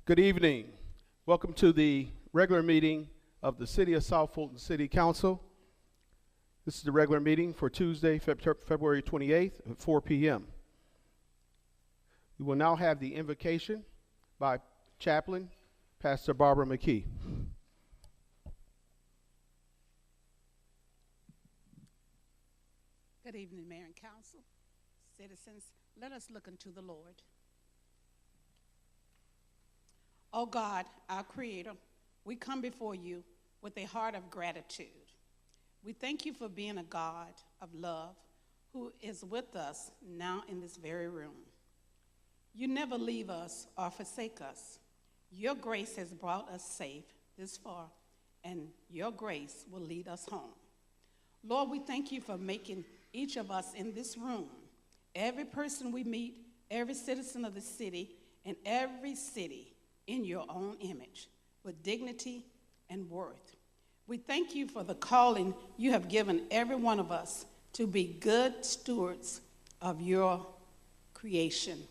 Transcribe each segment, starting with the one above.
Good evening. Welcome to the regular meeting of the City of South Fulton City Council. This is the regular meeting for Tuesday, February 28th at 4 p.m. We will now have the invocation by Chaplain Pastor Barbara McKee. Good evening, Mayor and Council. Citizens, let us look unto the Lord. Oh God, our Creator, we come before you with a heart of gratitude. We thank you for being a God of love who is with us now in this very room. You never leave us or forsake us. Your grace has brought us safe this far, and your grace will lead us home. Lord, we thank you for making each of us in this room, every person we meet, every citizen of the city, and every city in your own image, with dignity and worth. We thank you for the calling you have given every one of us to be good stewards of your creation.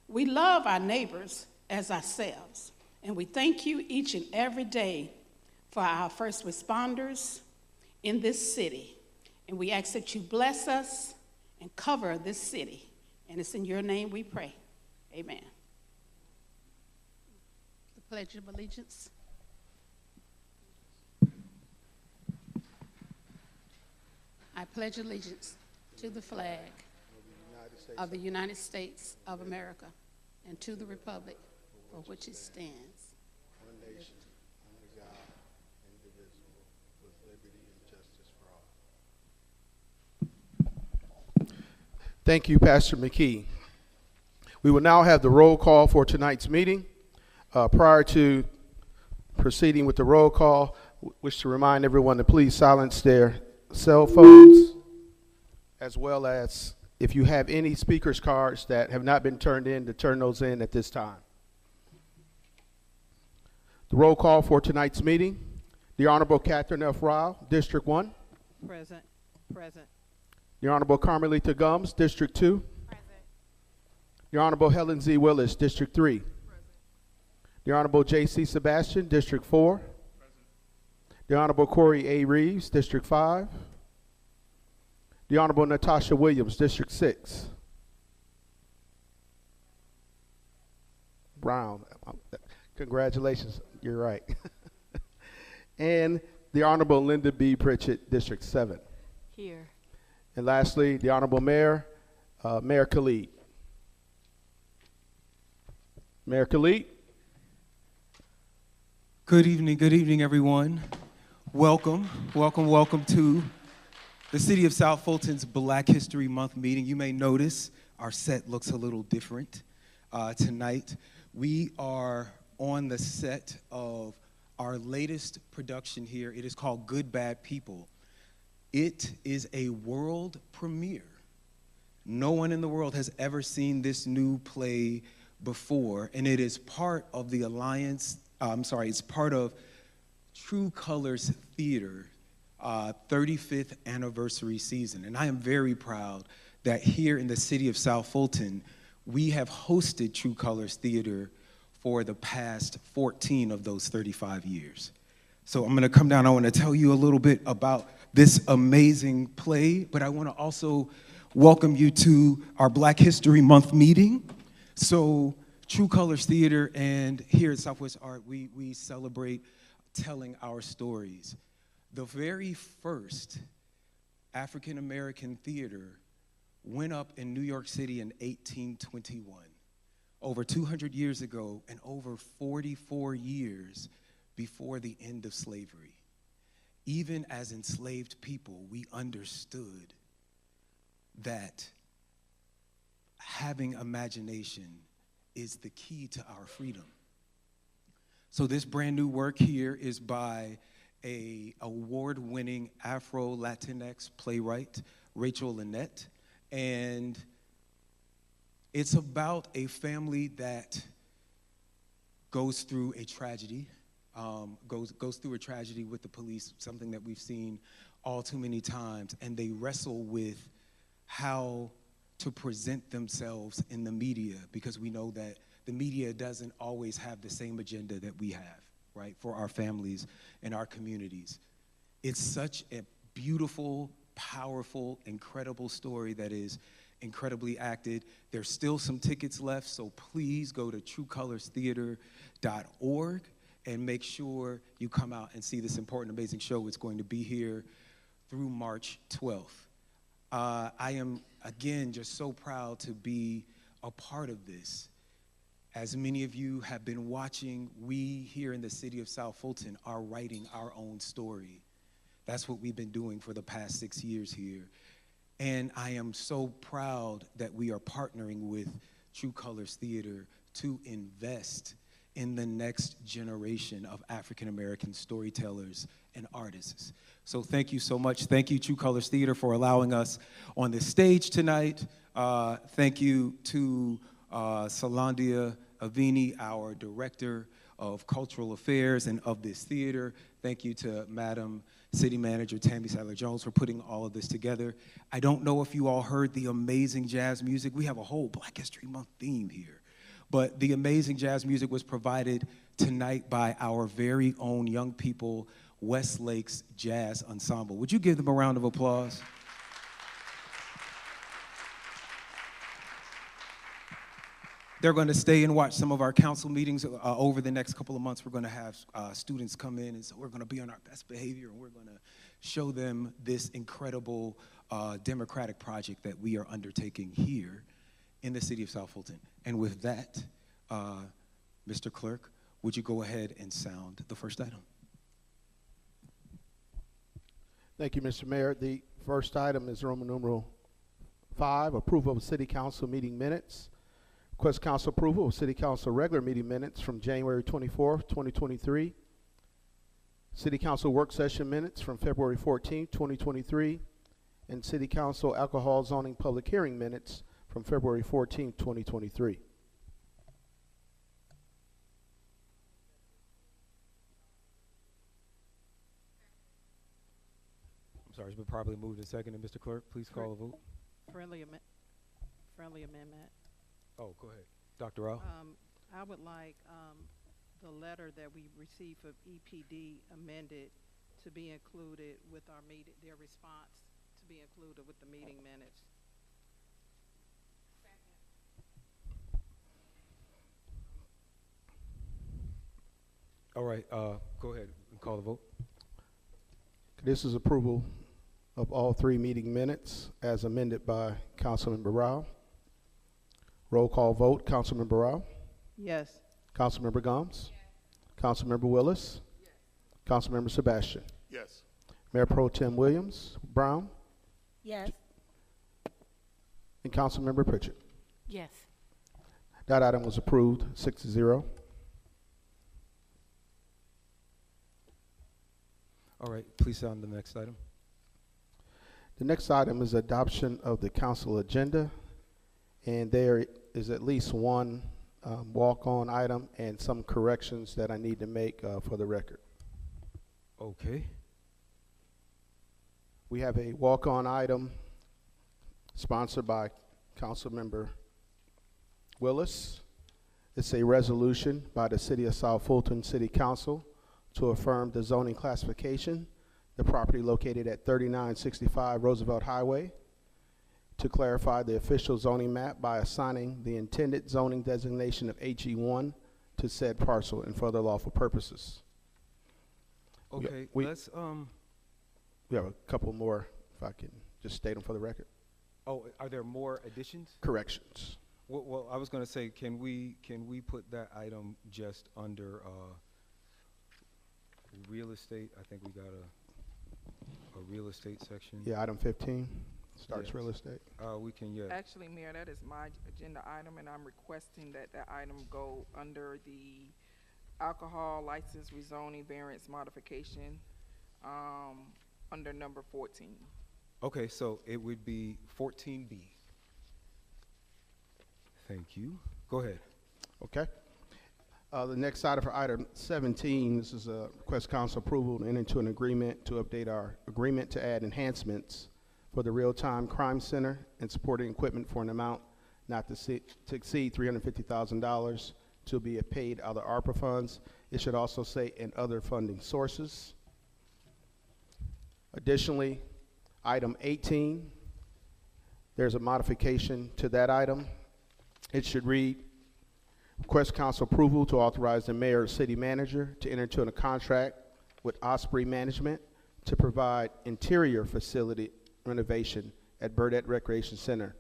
We love our neighbors as ourselves, and we thank you each and every day for our first responders in this city. And we ask that you bless us and cover this city. And it's in your name we pray. Amen. The Pledge of Allegiance. I pledge allegiance to the flag of the United States of America and to the republic for which it stands, One nation, under God, indivisible, with liberty and justice for all. Thank you, Pastor McKee. We will now have the roll call for tonight's meeting. Prior to proceeding with the roll call, wish to remind everyone to please silence their cell phones, as well as if you have any speakers cards that have not been turned in, to turn those in at this time. The roll call for tonight's meeting: the Honorable Catherine F. Ryle, District 1. Present. Present. The Honorable Carmelita Gums, District 2. Present. The Honorable Helen Z. Willis, District 3. Present. The Honorable J.C. Sebastian, District 4. Present. The Honorable Corey A. Reeves, District 5. The Honorable Natasha Williams, District 6. Brown. Congratulations, you're right. And the Honorable Linda B. Pritchett, District 7. Here. And lastly, the Honorable Mayor, Mayor Khalid. Mayor Khalid. Good evening, everyone. Welcome to the City of South Fulton's Black History Month meeting. You may notice our set looks a little different tonight. We are on the set of our latest production here. It is called Good Bad People. It is a world premiere. No one in the world has ever seen this new play before, and it is part of the it's part of True Colors Theater 35th anniversary season. And I am very proud that here in the city of South Fulton, we have hosted True Colors Theater for the past 14 of those 35 years. So I'm gonna come down, I wanna tell you a little bit about this amazing play, but I wanna also welcome you to our Black History Month meeting. So True Colors Theater and here at Southwest Art, we celebrate telling our stories. The very first African-American theater went up in New York City in 1821, over 200 years ago and over 44 years before the end of slavery. Even as enslaved people, we understood that having imagination is the key to our freedom. So this brand new work here is by a award-winning Afro-Latinx playwright, Rachel Lynette, and it's about a family that goes through a tragedy, goes through a tragedy with the police, something that we've seen all too many times, and they wrestle with how to present themselves in the media, because we know that the media doesn't always have the same agenda that we have, right, for our families and our communities. It's such a beautiful, powerful, incredible story that is incredibly acted. There's still some tickets left, so please go to truecolorstheater.org and make sure you come out and see this important, amazing show. It's going to be here through March 12th. I am, again, just so proud to be a part of this. As many of you have been watching, we here in the city of South Fulton are writing our own story. That's what we've been doing for the past 6 years here. And I am so proud that we are partnering with True Colors Theater to invest in the next generation of African-American storytellers and artists. So thank you so much. Thank you, True Colors Theater, for allowing us on this stage tonight. Thank you to Solandia Avini, our Director of Cultural Affairs and of this theater. Thank you to Madam City Manager Tammy Sadler-Jones for putting all of this together. I don't know if you all heard the amazing jazz music. We have a whole Black History Month theme here. But the amazing jazz music was provided tonight by our very own young people, West Lakes Jazz Ensemble. Would you give them a round of applause? They're going to stay and watch some of our council meetings over the next couple of months. We're going to have students come in, and so we're going to be on our best behavior, and we're going to show them this incredible democratic project that we are undertaking here in the city of South Fulton. And with that, Mr. Clerk, would you go ahead and sound the first item? Thank you, Mr. Mayor. The first item is Roman numeral 5, approval of city council meeting minutes. Request council approval of city council regular meeting minutes from January 24th, 2023. City council work session minutes from February 14th, 2023. And city council alcohol zoning public hearing minutes from February 14th, 2023. I'm sorry, it's been properly moved and seconded. Mr. Clerk, please call the vote. Friendly amendment. Oh, go ahead. Dr. Rao? I would like the letter that we received from EPD amended to be included with our meeting, their response to be included with the meeting minutes. All right, go ahead and call the vote. This is approval of all 3 meeting minutes as amended by Councilmember Rao. Roll call vote, Councilmember Rao. Yes. Councilmember Gomes. Yes. Councilmember Willis. Yes. Councilmember Sebastian. Yes. Mayor Pro Tem Williams Brown. Yes. And Councilmember Pritchett. Yes. That item was approved 6-0. All right, please sound the next item. The next item is adoption of the council agenda, and there is at least one walk-on item and some corrections that I need to make for the record. Okay. We have a walk-on item sponsored by Councilmember Willis. It's a resolution by the City of South Fulton City Council to affirm the zoning classification, the property located at 3965 Roosevelt Highway, to clarify the official zoning map by assigning the intended zoning designation of HE1 to said parcel and for other lawful purposes. Okay, we let's, We have a couple more, if I can just state them for the record. oh, are there more additions? Corrections. Well, I was gonna say, can we put that item just under, real estate? I think we got a real estate section. Yeah, item 15 starts Yes. real estate. We can, yeah. Actually, Mayor, that is my agenda item, and I'm requesting that that item go under the alcohol license rezoning variance modification, under number 14. Okay, so it would be 14B. Thank you. Go ahead. Okay. The next item for item 17, this is a request council approval to enter into an agreement to update our agreement to add enhancements for the real-time crime center and supporting equipment for an amount not to exceed $350,000 to be paid out of ARPA funds. It should also say in other funding sources. Additionally, item 18, there's a modification to that item. It should read, request council approval to authorize the mayor or city manager to enter into a contract with Osprey Management to provide interior facility renovation at Burdette Recreation Center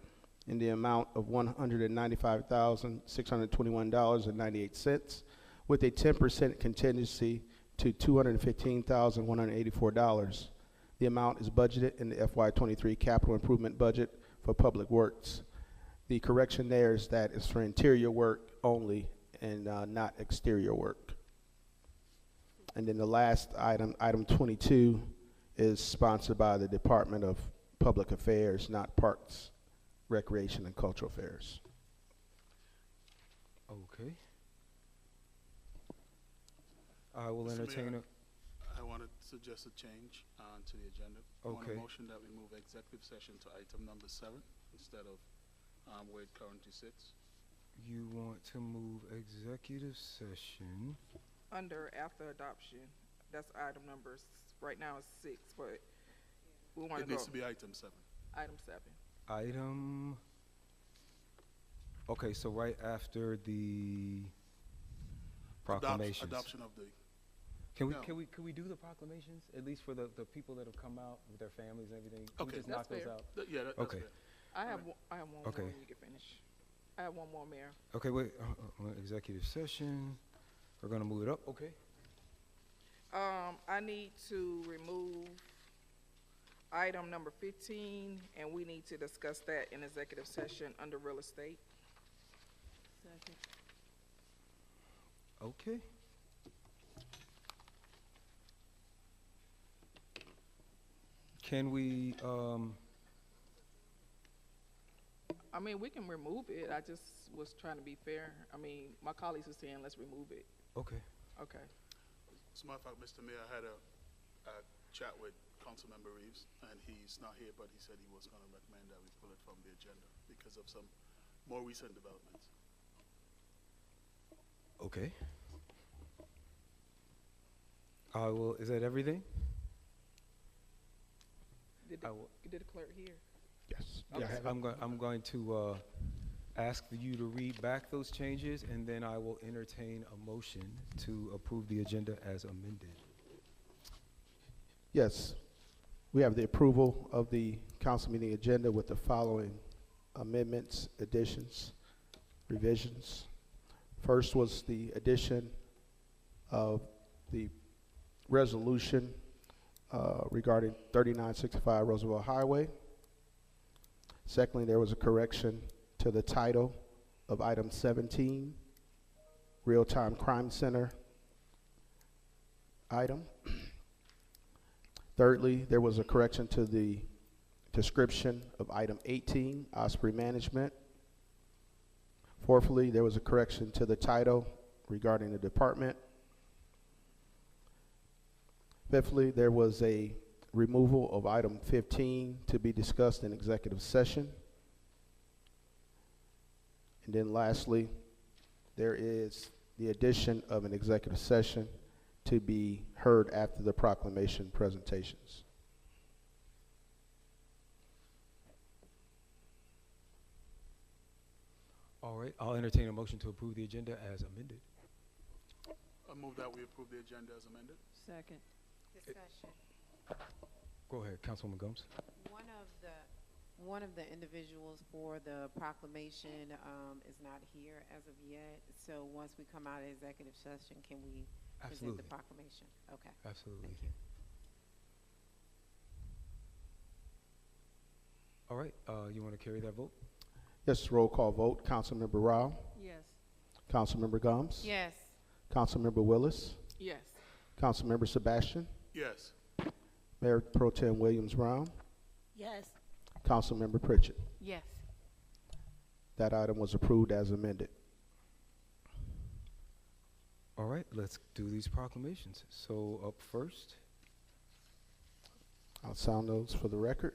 in the amount of $195,621.98 with a 10% contingency to $215,184. The amount is budgeted in the FY23 capital improvement budget for public works. The correction there is that it's for interior work only and not exterior work. And then the last item, item 22, is sponsored by the Department of Public Affairs, not Parks, Recreation, and Cultural Affairs. Okay. I will Mr. entertain Mayor, a, I want to suggest a change to the agenda. I want Okay. a motion that we move executive session to item number 7 instead of where it currently sits. you want to move executive session. Under after adoption, that's item number, right now it's 6, but we want It to go needs to be item 7. item 7. Item, okay, so right after the proclamations. Adoption of the, Can we, no. can we do the proclamations, at least for the people that have come out with their families and everything? Can we Okay. just That's knock those fair. out? yeah, that's Okay. fair. I have Alright. I have one Okay. more, and you can finish. I have one more, Mayor. Okay, wait, executive session, we're gonna move it up, okay? I need to remove item number 15, and we need to discuss that in executive session under real estate. Second. Okay. Can we, I mean, we can remove it. I just was trying to be fair. I mean, my colleagues are saying let's remove it. okay, Okay. As a matter of fact, Mr. Mayor, I had a chat with Councilmember Reeves, and he's not here, but he said he was going to recommend that we pull it from the agenda because of some more recent developments. okay. I will, is that everything? Did I the, will- did the clerk hear? Yes. Okay, I'm going to ask you to read back those changes, and then I will entertain a motion to approve the agenda as amended. Yes. We have the approval of the council meeting agenda with the following amendments, additions, revisions. First was the addition of the resolution regarding 3965 Roosevelt Highway. Secondly, there was a correction to the title of item 17, Real-Time Crime Center item. Thirdly, there was a correction to the description of item 18, Osprey Management. Fourthly, there was a correction to the title regarding the department. Fifthly, there was a removal of item 15 to be discussed in executive session. And then lastly, there is the addition of an executive session to be heard after the proclamation presentations. All right, I'll entertain a motion to approve the agenda as amended. I move that we approve the agenda as amended. Second. Discussion. Go ahead, Councilwoman Gomes. One of the individuals for the proclamation is not here as of yet. So once we come out of executive session, can we present Absolutely, the proclamation? Okay. absolutely. Thank you. All right, you want to carry that vote? Yes, roll call vote. Councilmember Rao, Yes. Councilmember Gomes, Yes. Councilmember Willis, Yes. Councilmember Sebastian, Yes. Mayor Pro Tem Williams Brown, Yes. Councilmember Pritchett. Yes. That item was approved as amended. All right, let's do these proclamations. So up first, I'll sound those for the record.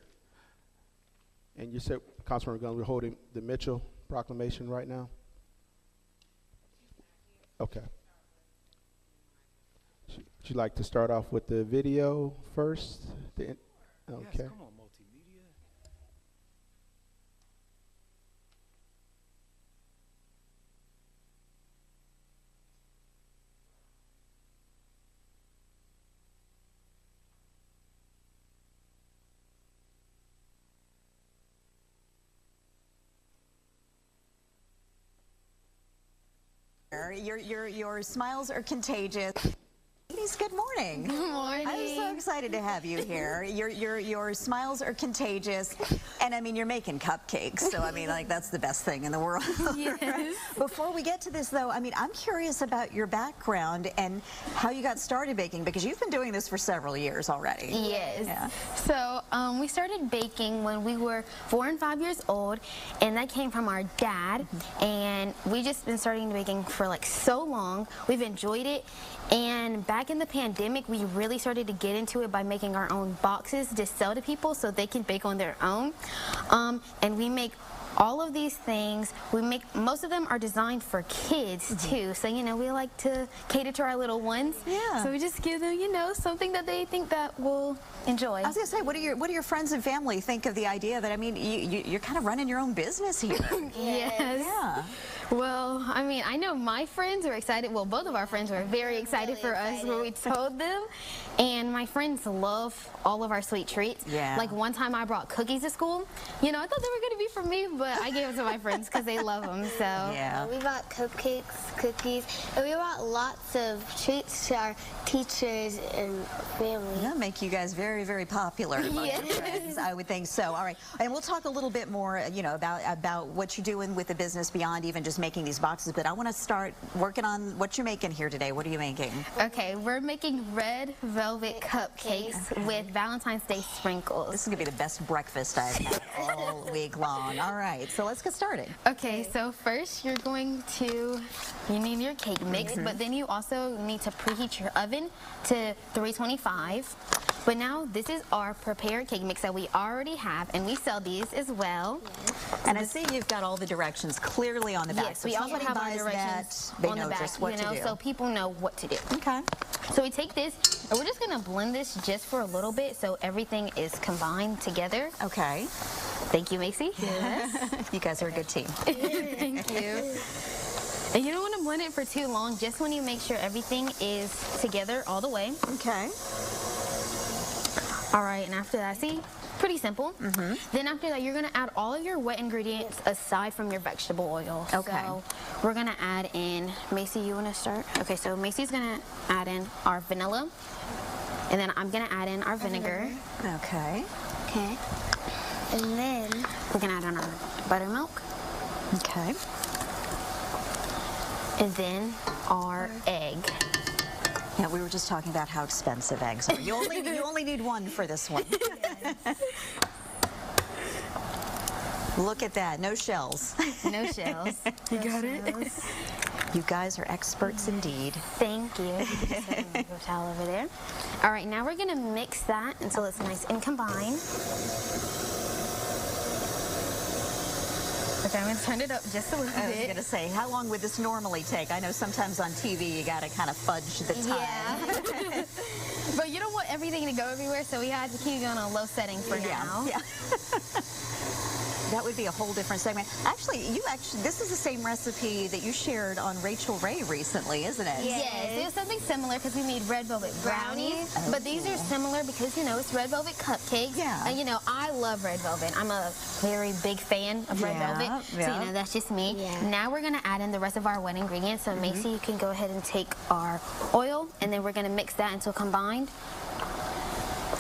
And you said, Councilmember Gunn, we're holding the Mitchell proclamation right now? Okay. Would you like to start off with the video first? Okay. Yes, come on, multimedia. Your smiles are contagious. Ladies, good morning. Good morning. I'm so excited to have you here. Your smiles are contagious, and I mean you're making cupcakes, so I mean like that's the best thing in the world. Yes. Before we get to this though, I mean I'm curious about your background and how you got started baking because you've been doing this for several years already. Yes. Yeah. So we started baking when we were 4 and 5 years old, and that came from our dad. And we just been starting baking for like so long. We've enjoyed it. And back in the pandemic, we really started to get into it by making our own boxes to sell to people so they can bake on their own. And we make all of these things. Most of them are designed for kids too. So, you know, we like to cater to our little ones. Yeah. So we just give them, you know, something that they think that will enjoy. I was gonna say, what do your friends and family think of the idea that I mean you're kind of running your own business here? Yes. Yeah. Well, I mean, I know my friends are excited. Well, both of our friends were very excited for us when we told them. And my friends love all of our sweet treats. Yeah. Like one time I brought cookies to school. You know, I thought they were going to be for me, but I gave them to my friends because they love them. So. Yeah. We brought cupcakes, cookies, and we brought lots of treats to our teachers and family. That'll make you guys very, very popular among your friends, I would think so. All right, and we'll talk a little bit more, you know, about what you're doing with the business beyond even just making these boxes, but I want to start working on what you're making here today. What are you making? Okay, we're making red velvet cupcakes with Valentine's Day sprinkles. This is going to be the best breakfast I've had all week long. All right, so let's get started. Okay, so first you need your cake mix, but then you also need to preheat your oven to 325. But now this is our prepared cake mix that we already have, and we sell these as well. And I see you've got all the directions clearly on the back. Yes, so we also somebody have our buys directions that, they on know the back, just what you know, to do. so people know what to do. Okay. So we take this, and we're just gonna blend this just for a little bit so everything is combined together. Okay. Thank you, Macy. Yes. You guys are a good team. Thank you. And you don't want to blend it for too long, just when you make sure everything is together all the way. Okay. All right, and after that, see, pretty simple. Then after that, you're gonna add all of your wet ingredients aside from your vegetable oil. Okay. So we're gonna add in, Macy, you wanna start? Okay, so Macy's gonna add in our vanilla, and then I'm gonna add in our vinegar. Okay. Okay. And then we're gonna add in our buttermilk. Okay. And then our egg. Yeah, we were just talking about how expensive eggs are. You only need one for this one. Look at that, no shells. No shells. You got it? You guys are experts indeed. Thank you. Paper towel over there. All right, now we're gonna mix that until it's nice and combined. Okay, I'm gonna turn it up just a little bit. I was gonna say, how long would this normally take? I know sometimes on TV you gotta kind of fudge the time. Yeah. But you don't want everything to go everywhere, so we had to keep it on a low setting for now. Yeah. That would be a whole different segment. Actually, this is the same recipe that you shared on Rachel Ray recently, isn't it? Yes, it was something similar because we made red velvet brownies. But these are similar because, you know, it's red velvet cupcakes. Yeah. And, you know, I love red velvet. I'm a very big fan of red velvet. So, you know, that's just me. Yeah. Now we're going to add in the rest of our wet ingredients. So, Macy, you can go ahead and take our oil, and then we're going to mix that until combined.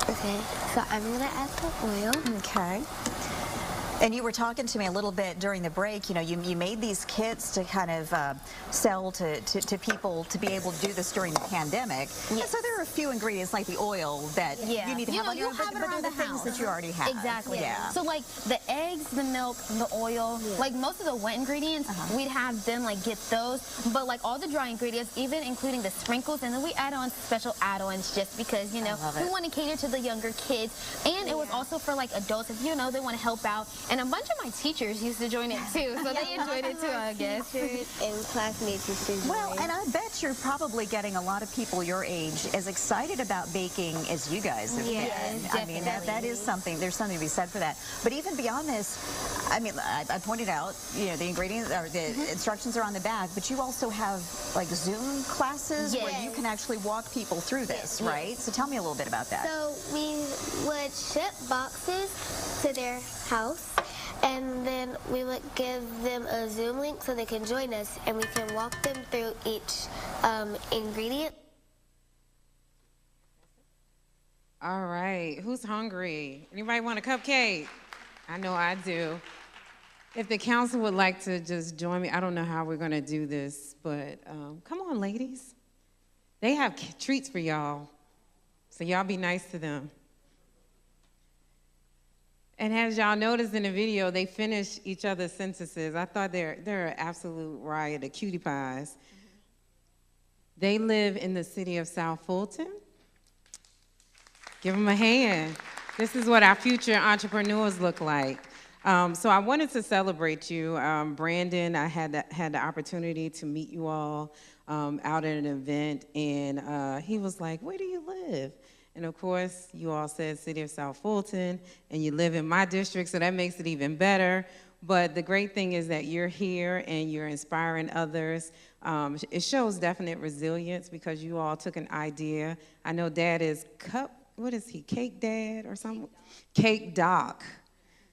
Okay, so I'm gonna add the oil. Okay. And you were talking to me a little bit during the break. You know, you made these kits to kind of sell to people to be able to do this during the pandemic. Yes. And so there are a few ingredients like the oil that you need to have on your own, but it they're around the things house. that you already have. Exactly. Yeah. So like the eggs, the milk, the oil, like most of the wet ingredients, we'd have them like get those. But like all the dry ingredients, even including the sprinkles, and then we add on special add-ons just because, you know, we want to cater to the younger kids. And it was also for like adults, if you know they want to help out And a bunch of my teachers used to join it too, so they enjoyed it too, I guess. Teachers and classmates used to join. Well, and I bet you're probably getting a lot of people your age as excited about baking as you guys have Yes, been. I mean, that is something, there's something to be said for that. But even beyond this, I mean, I pointed out, you know, the ingredients or the instructions are on the back, but you also have like Zoom classes where you can actually walk people through this, right? So tell me a little bit about that. So we would ship boxes to their house, and then we would give them a Zoom link so they can join us, and we can walk them through each ingredient. All right, who's hungry? Anybody want a cupcake? I know I do. If the council would like to just join me, I don't know how we're gonna do this, but come on, ladies. They have treats for y'all, so y'all be nice to them. And as y'all noticed in the video, they finish each other's sentences. I thought they're an absolute riot of cutie pies. They live in the city of South Fulton. Give them a hand. This is what our future entrepreneurs look like. So I wanted to celebrate you. Brandon, I had the opportunity to meet you all out at an event, and he was like, "Where do you live?" And of course, you all said City of South Fulton, and you live in my district, so that makes it even better. But the great thing is that you're here and you're inspiring others. It shows definite resilience because you all took an idea. I know Dad is Cake Dad or something? Cake Doc.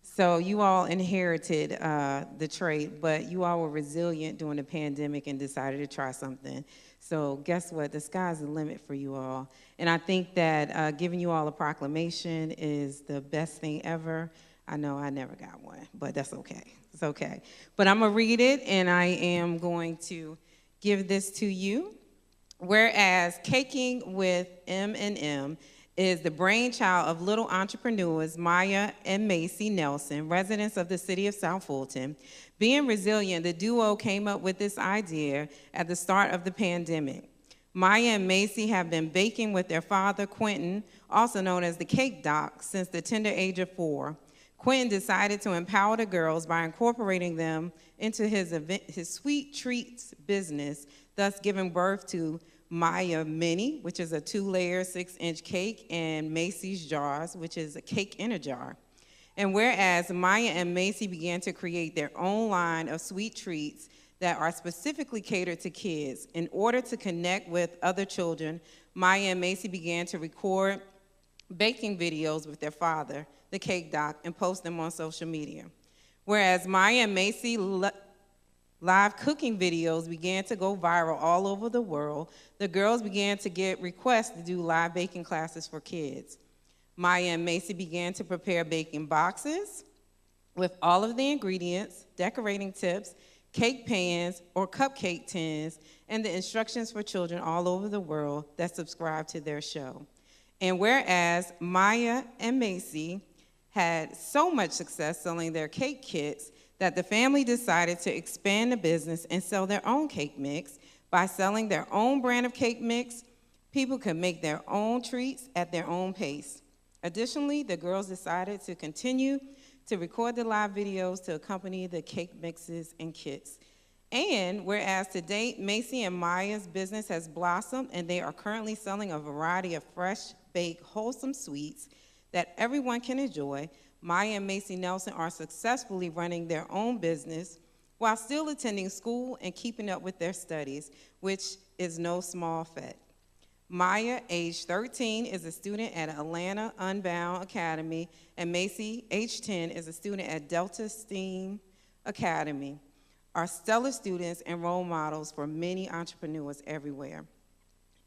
So you all inherited the trait, but you all were resilient during the pandemic and decided to try something. So guess what? The sky's the limit for you all. And I think that giving you all a proclamation is the best thing ever. I know I never got one, but that's okay. It's okay. But I'm going to read it, and I am going to give this to you. Whereas caking with M&M is the brainchild of little entrepreneurs Maya and Macy Nelson, residents of the city of South Fulton. Being resilient, the duo came up with this idea at the start of the pandemic. Maya and Macy have been baking with their father, Quentin, also known as the Cake Doc, since the tender age of 4. Quentin decided to empower the girls by incorporating them into his sweet treats business, thus giving birth to Maya Mini, which is a 2-layer, 6-inch cake, and Macy's Jars, which is a cake in a jar. And whereas Maya and Macy began to create their own line of sweet treats that are specifically catered to kids, in order to connect with other children, Maya and Macy began to record baking videos with their father, the Cake Doc, and post them on social media. Whereas Maya and Macy live cooking videos began to go viral all over the world, the girls began to get requests to do live baking classes for kids. Maya and Macy began to prepare baking boxes with all of the ingredients, decorating tips, cake pans or cupcake tins, and the instructions for children all over the world that subscribe to their show. And whereas Maya and Macy had so much success selling their cake kits that the family decided to expand the business and sell their own cake mix. By selling their own brand of cake mix, people could make their own treats at their own pace. Additionally, the girls decided to continue to record the live videos to accompany the cake mixes and kits. And whereas to date, Macy and Maya's business has blossomed, and they are currently selling a variety of fresh, baked, wholesome sweets that everyone can enjoy, Maya and Macy Nelson are successfully running their own business while still attending school and keeping up with their studies, which is no small feat. Maya, age 13, is a student at Atlanta Unbound Academy, and Macy, age 10, is a student at Delta STEAM Academy, are stellar students and role models for many entrepreneurs everywhere.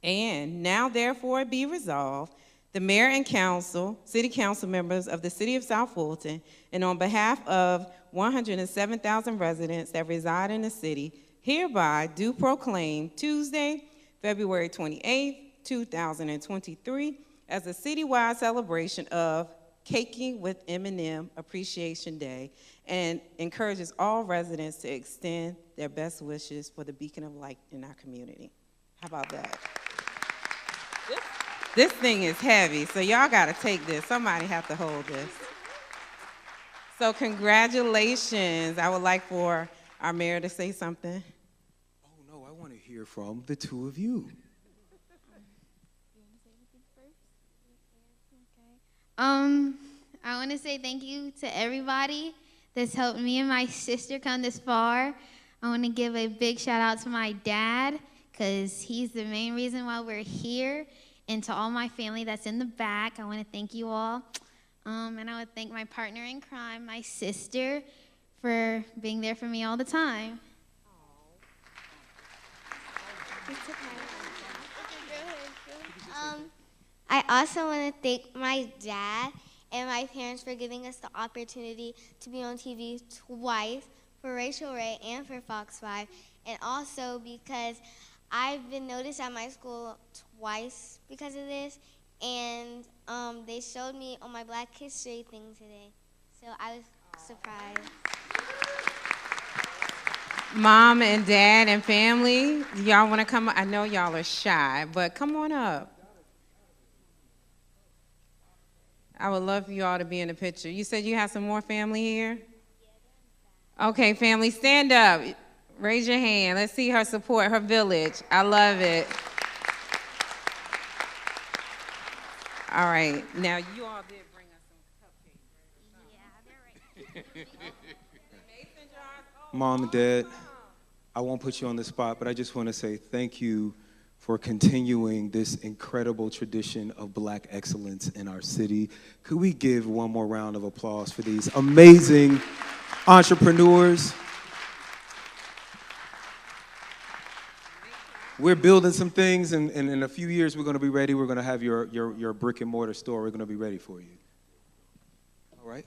And now, therefore, be resolved, the mayor and council, city council members of the city of South Fulton, and on behalf of 107,000 residents that reside in the city, hereby do proclaim Tuesday, February 28th, 2023, as a citywide celebration of Caking with M&M Appreciation Day, and encourages all residents to extend their best wishes for the beacon of light in our community. How about that? This thing is heavy, so y'all gotta take this. Somebody have to hold this. So congratulations. I would like for our mayor to say something. Oh, no, I want to hear from the two of you. I want to say thank you to everybody that's helped me and my sister come this far. I want to give a big shout out to my dad, because he's the main reason why we're here, and to all my family that's in the back. I want to thank you all. And I would thank my partner in crime, my sister, for being there for me all the time. I also want to thank my dad and my parents for giving us the opportunity to be on TV twice, for Rachel Ray and for Fox 5, and also because I've been noticed at my school twice because of this, and they showed me on my Black History thing today, so I was surprised. Mom and dad and family, y'all want to come? I know y'all are shy, but come on up. I would love for you all to be in the picture. You said you have some more family here? Okay, family, stand up. Raise your hand. Let's see her support, her village. I love it. All right, now you all did bring us some cupcakes, right? Yeah, they're right. Mason jars. Oh, Mom and Dad, I won't put you on the spot, but I just want to say thank you for continuing this incredible tradition of Black excellence in our city. Could we give one more round of applause for these amazing entrepreneurs? We're building some things, and in a few years we're going to be ready. We're going to have your brick and mortar store. We're going to be ready for you. All right?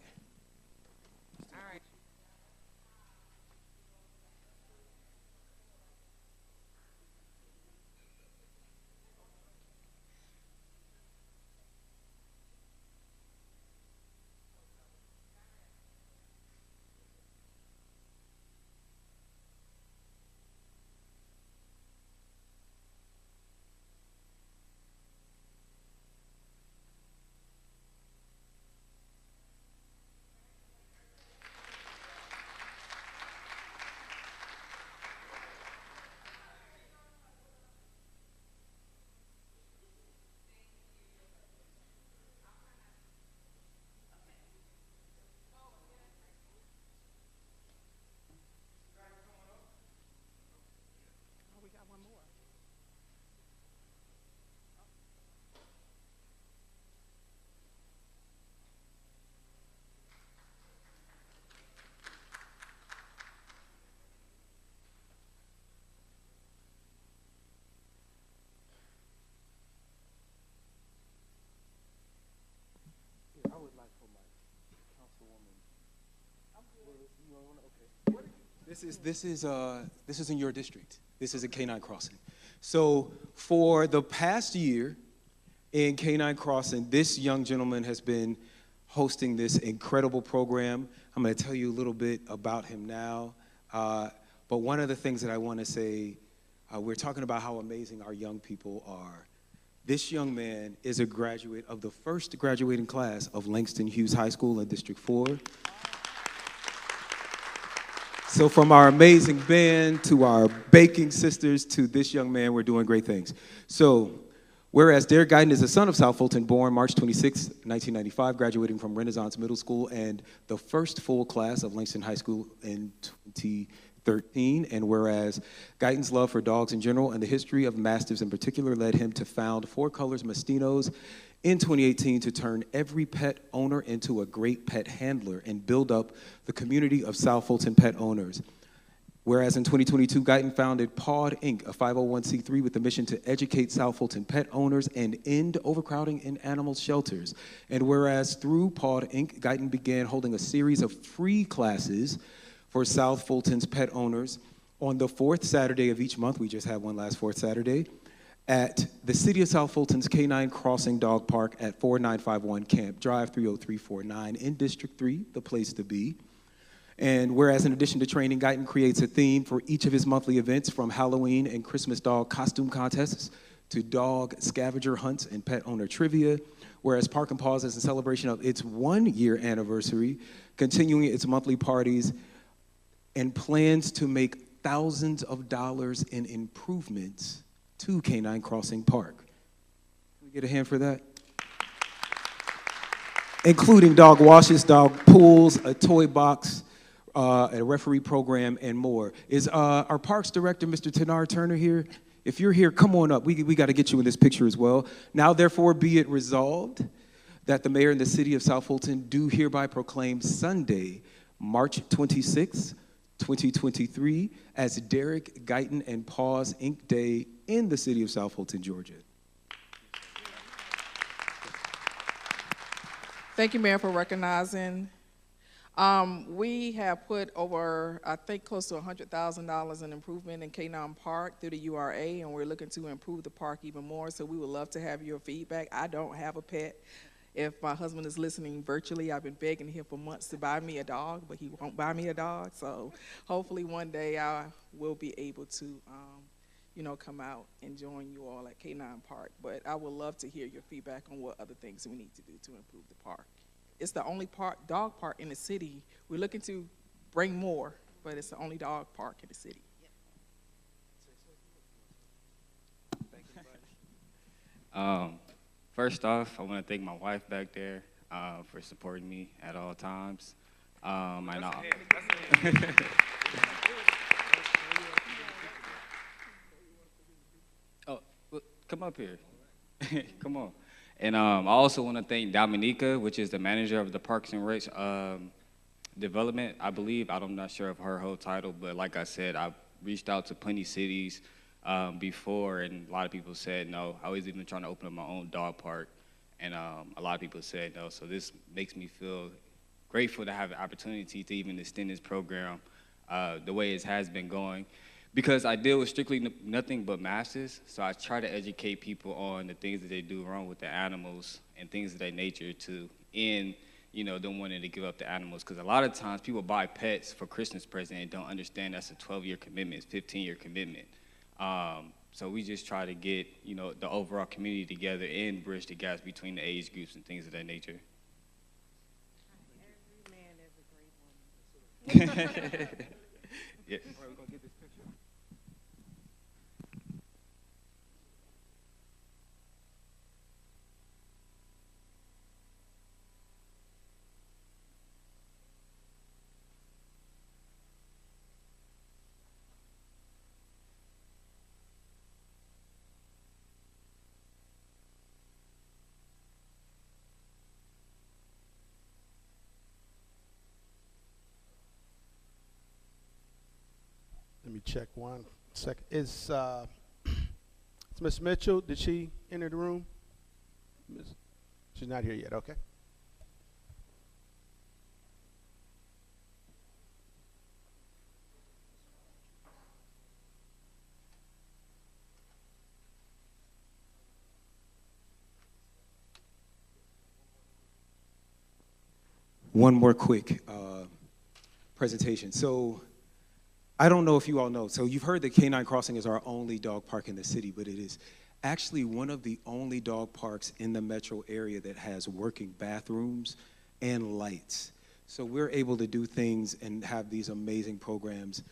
This is in your district. This is a Canine Crossing. So for the past year in Canine Crossing, this young gentleman has been hosting this incredible program. I'm going to tell you a little bit about him now. But one of the things that I want to say, we're talking about how amazing our young people are. This young man is a graduate of the first graduating class of Langston Hughes High School in District 4. So from our amazing band to our baking sisters to this young man, we're doing great things. So whereas Derek Guyton is a son of South Fulton, born March 26, 1995, graduating from Renaissance Middle School and the first full class of Langston High School in 2013. And whereas Guyton's love for dogs in general and the history of Mastiffs in particular led him to found Four Colors Mastinos in 2018 to turn every pet owner into a great pet handler and build up the community of South Fulton pet owners. Whereas in 2022, Guyton founded Pawed Inc., a 501c3 with the mission to educate South Fulton pet owners and end overcrowding in animal shelters. And whereas through Pawed Inc., Guyton began holding a series of free classes for South Fulton's pet owners on the fourth Saturday of each month. We just had one last fourth Saturday at the City of South Fulton's Canine Crossing Dog Park at 4951 Camp Drive 30349 in District 3, the place to be. And whereas in addition to training, Guyton creates a theme for each of his monthly events, from Halloween and Christmas dog costume contests to dog scavenger hunts and pet owner trivia, whereas Park and Paws is in celebration of its 1-year anniversary, continuing its monthly parties, and plans to make thousands of dollars in improvements to Canine Crossing Park. Can we get a hand for that? Including dog washes, dog pools, a toy box, a referee program, and more. Is our Parks Director, Mr. Tanar Turner, here? If you're here, come on up. We got to get you in this picture as well. Now, therefore, be it resolved that the mayor and the city of South Fulton do hereby proclaim Sunday, March 26, 2023, as Derek Guyton and Paws Inc. Day in the city of South Fulton, Georgia. Thank you, Mayor, for recognizing. We have put over, I think, close to $100,000 in improvement in Canine Park through the URA, and we're looking to improve the park even more, so we would love to have your feedback. I don't have a pet. If my husband is listening virtually, I've been begging him for months to buy me a dog, but he won't buy me a dog, so hopefully one day I will be able to, come out and join you all at Canine Park. But I would love to hear your feedback on what other things we need to do to improve the park. It's the only dog park in the city. We're looking to bring more, but it's the only dog park in the city. First off, I want to thank my wife back there for supporting me at all times. Come up here. Come on. And I also want to thank Dominica, which is the manager of the Parks and Recs development, I believe. I'm not sure of her whole title, but like I said, I've reached out to plenty cities before, and a lot of people said no. I was even trying to open up my own dog park, and a lot of people said no. So this makes me feel grateful to have the opportunity to even extend this program the way it has been going. Because I deal with strictly nothing but masses, so I try to educate people on the things that they do wrong with the animals and things of that nature to end, them wanting to give up the animals. Because a lot of times people buy pets for Christmas present and don't understand that's a 12-year commitment, it's a 15-year commitment. So we just try to get, the overall community together and bridge the gaps between the age groups and things of that nature. Every man is a great woman. Yeah. Let me check one second. Is Miss Mitchell, did she enter the room? She's not here yet, okay. One more quick presentation. So I don't know if you all know. So you've heard that Canine Crossing is our only dog park in the city, but it is actually one of the only dog parks in the metro area that has working bathrooms and lights. So we're able to do things and have these amazing programs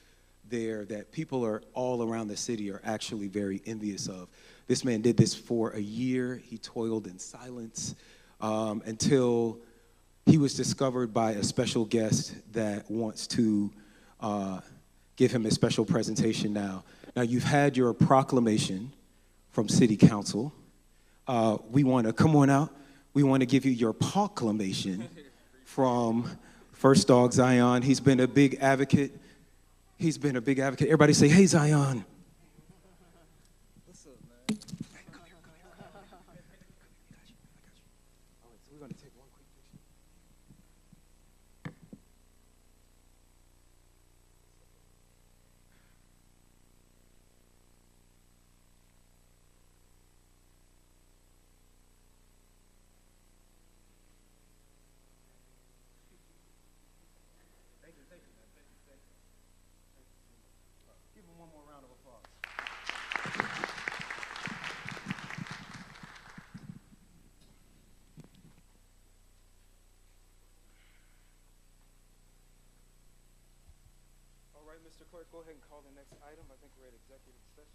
there that people are all around the city are actually very envious of. This man did this for a year. He toiled in silence until he was discovered by a special guest that wants to give him a special presentation now. Now, you've had your proclamation from City Council. We want to, come on out, we want to give you your proclamation from First Dog Zion. He's been a big advocate. Everybody say, hey, Zion. What's up, man? Come here. I got you. All right, so we're going to take one quick picture. Thank you, man. Thank you. Give him one more round of applause. Clerk, go ahead and call the next item. I think we're at executive session.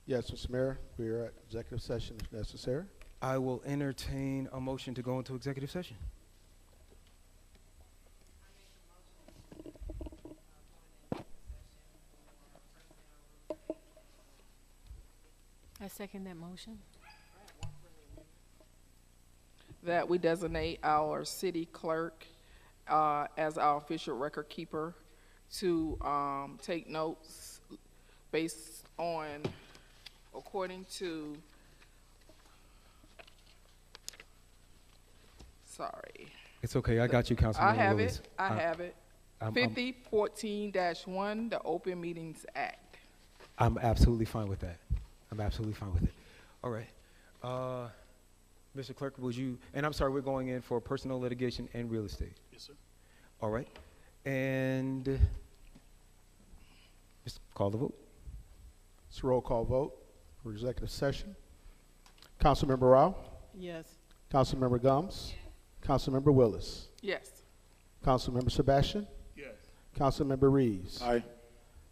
Yes, Mr. Mayor, we are at executive session if necessary. I will entertain a motion to go into executive session. I second that motion. That we designate our city clerk as our official record keeper to take notes based on, according to, sorry. It's okay. I got you, Councilmember I have Willis. it. I have it. 5014-1, the Open Meetings Act. I'm absolutely fine with that. I'm absolutely fine with it. All right. Mr. Clerk, would you, and I'm sorry, we're going in for personal litigation and real estate. Yes, sir. All right. And just call the vote. It's a roll call vote for executive session. Councilmember Rao, Yes. Councilmember Gums, Councilmember Willis, Yes. Councilmember Sebastian, Yes. Councilmember Reeves, Aye.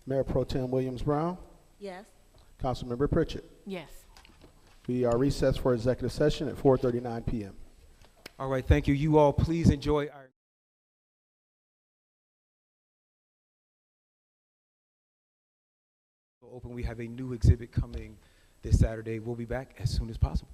Mayor Pro Tem Williams Brown, Yes. Councilmember Pritchett. Yes. We are recessed for executive session at 4:39 p.m. All right. Thank you. You all please enjoy our open. We have a new exhibit coming this Saturday. We'll be back as soon as possible.